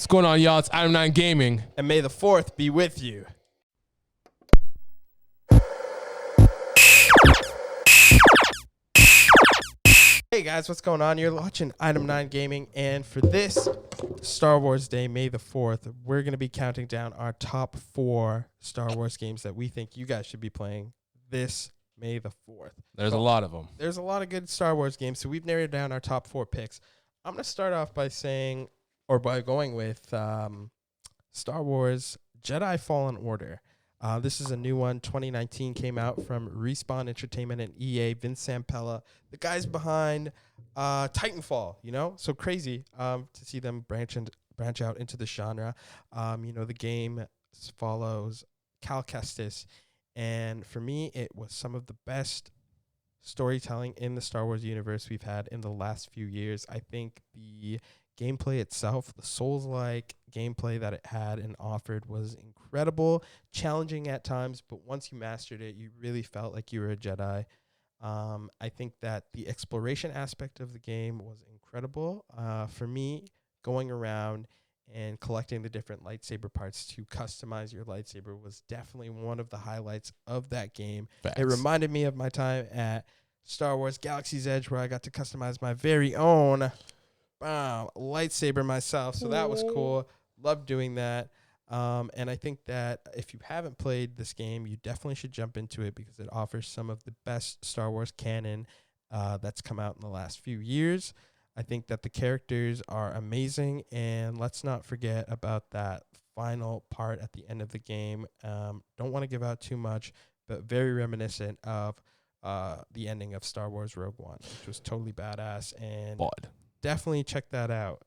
going on, y'all? It's Item 9 Gaming. And may the 4th be with you. Hey guys, what's going on? You're watching Item 9 Gaming, and for this Star Wars Day, May the 4th, we're going to be counting down our top 4 Star Wars games that we think you guys should be playing this May the 4th. There's a lot of them. There's a lot of good Star Wars games, so we've narrowed down our top 4 picks. I'm going to start off by saying, or by going with Star Wars Jedi Fallen Order. This is a new one. 2019 came out from Respawn Entertainment and EA. Vince Zampella, the guys behind Titanfall. So crazy to see them branch out into the genre. The game follows Cal Kestis, and for me, it was some of the best storytelling in the Star Wars universe we've had in the last few years. I think the gameplay itself, the Souls-like gameplay that it had and offered, was incredible, challenging at times, but once you mastered it, you really felt like you were a Jedi. I think that the exploration aspect of the game was incredible. For me, going around and collecting the different lightsaber parts to customize your lightsaber was definitely one of the highlights of that game. Facts. It reminded me of my time at Star Wars Galaxy's Edge, where I got to customize my very own lightsaber myself. So that was cool. Loved doing that. And I think that if you haven't played this game, you definitely should jump into it because it offers some of the best Star Wars canon that's come out in the last few years. I think that the characters are amazing, and let's not forget about that final part at the end of the game. Don't want to give out too much, but very reminiscent of the ending of Star Wars Rogue One, which was totally badass, and definitely check that out.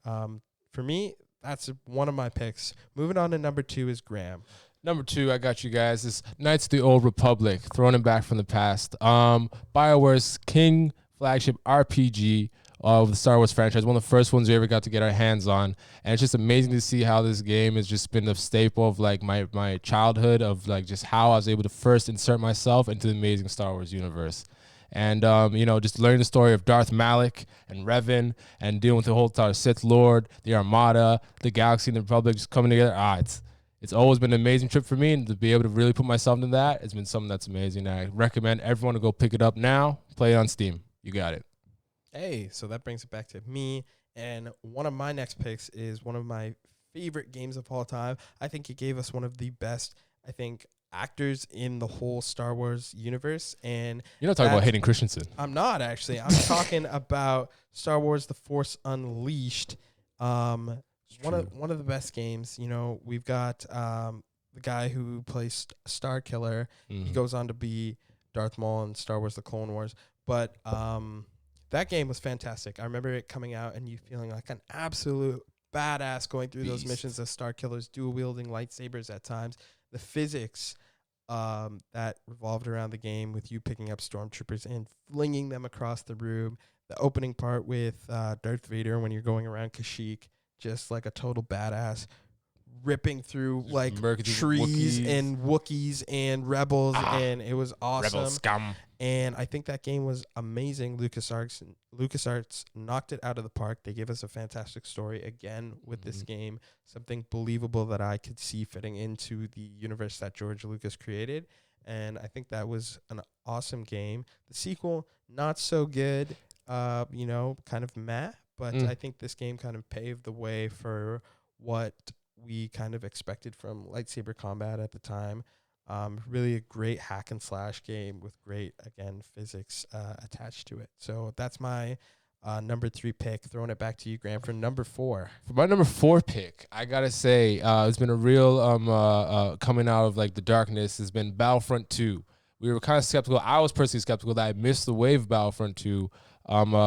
For me, that's one of my picks. Moving on to number 2 is Graham. Number 2, I got you guys. Is Knights of the Old Republic, throwing it back from the past. BioWare's King flagship RPG of the Star Wars franchise, one of the first ones we ever got to get our hands on. And it's just amazing to see how this game has just been a staple of like my childhood, of like just how I was able to first insert myself into the amazing Star Wars universe. And, just learning the story of Darth Malak and Revan and dealing with the whole Sith Lord, the Armada, the Galaxy, and the Republic just coming together. It's always been an amazing trip for me, and to be able to really put myself into that, it's been something that's amazing. I recommend everyone to go pick it up now, play it on Steam. You got it. Hey, so that brings it back to me. And one of my next picks is one of my favorite games of all time. I think it gave us one of the best, actors in the whole Star Wars universe. And you're not talking about Hayden Christensen. I'm not, actually. I'm talking about Star Wars The Force Unleashed. One of the best games. We've got the guy who plays Star Killer. Mm-hmm. He goes on to be Darth Maul in Star Wars The Clone Wars. But that game was fantastic. I remember it coming out and you feeling like an absolute badass going through those missions as Star Killers, dual-wielding lightsabers at times. The physics that revolved around the game with you picking up stormtroopers and flinging them across the room. The opening part with Darth Vader when you're going around Kashyyyk, just like a total badass, ripping through like trees and Wookiees and rebels, and it was awesome. Rebel scum. And I think that game was amazing. LucasArts knocked it out of the park. They gave us a fantastic story again with this game, something believable that I could see fitting into the universe that George Lucas created. And I think that was an awesome game. The sequel, not so good, kind of meh, but I think this game kind of paved the way for what we kind of expected from lightsaber combat at the time. Really a great hack and slash game with great, again, physics attached to it. So that's my number 3 pick. Throwing it back to you, Graham, for number 4. For my number 4 pick, I gotta say it's been a real coming out of like the darkness. Has been Battlefront 2. We were kind of skeptical. I was personally skeptical that I missed the wave of Battlefront 2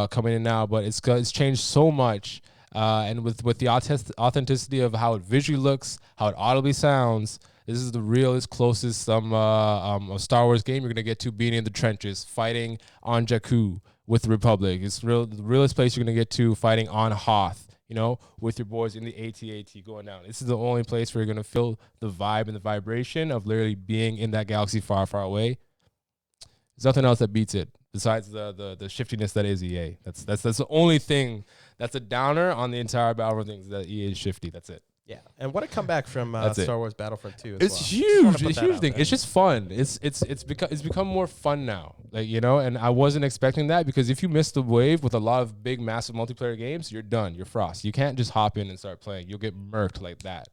coming in now, but it's changed so much. And with the authenticity of how it visually looks, how it audibly sounds, this is the realest, closest Star Wars game you're going to get to being in the trenches, fighting on Jakku with the Republic. It's the realest place you're going to get to fighting on Hoth, with your boys in the AT-AT going down. This is the only place where you're going to feel the vibe and the vibration of literally being in that galaxy far, far away. There's nothing else that beats it besides the shiftiness that is EA. That's the only thing that's a downer on the entire Battlefront thing, is that EA is shifty. That's it. Yeah, and what a comeback from That's it. Star Wars Battlefront 2 as It's well. huge. It's a huge thing. It's just fun. It's become more fun now. Like, you know, and I wasn't expecting that, because if you miss the wave with a lot of big, massive multiplayer games, you're done. You're frost. You can't just hop in and start playing. You'll get murked like that.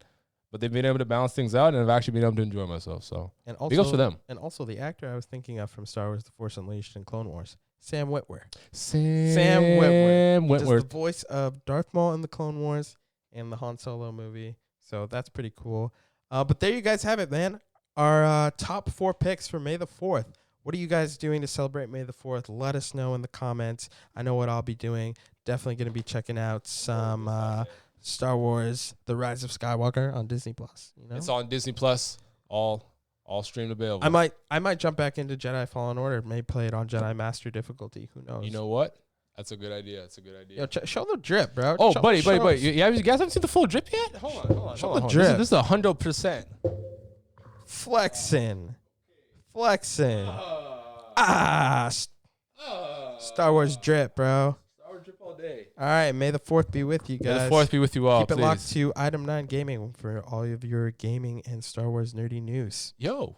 But they've been able to balance things out, and I've actually been able to enjoy myself. So And also, big ups for them. And also the actor I was thinking of from Star Wars: The Force Unleashed and Clone Wars, Sam Witwer. Sam Witwer. Just Witwer. the voice of Darth Maul in the Clone Wars and the Han Solo movie. So that's pretty cool. But there you guys have it, man. Our top 4 picks for May the 4th. What are you guys doing to celebrate May the 4th? Let us know in the comments. I know what I'll be doing. Definitely going to be checking out some Star Wars: The Rise of Skywalker on Disney Plus. You know? It's on Disney Plus. All streamed available. I might jump back into Jedi Fallen Order. Maybe play it on Jedi Master difficulty. Who knows? You know what? That's a good idea. Yo, show the drip, bro. Oh, show, buddy. show You guys haven't seen the full drip yet? Hold on. Show the drip. This is 100%. Flexing. Star Wars drip, bro. Star Wars drip all day. All right, May the 4th be with you guys. May the 4th be with you all. Keep it please. locked to Item 9 Gaming for all of your gaming and Star Wars nerdy news. Yo.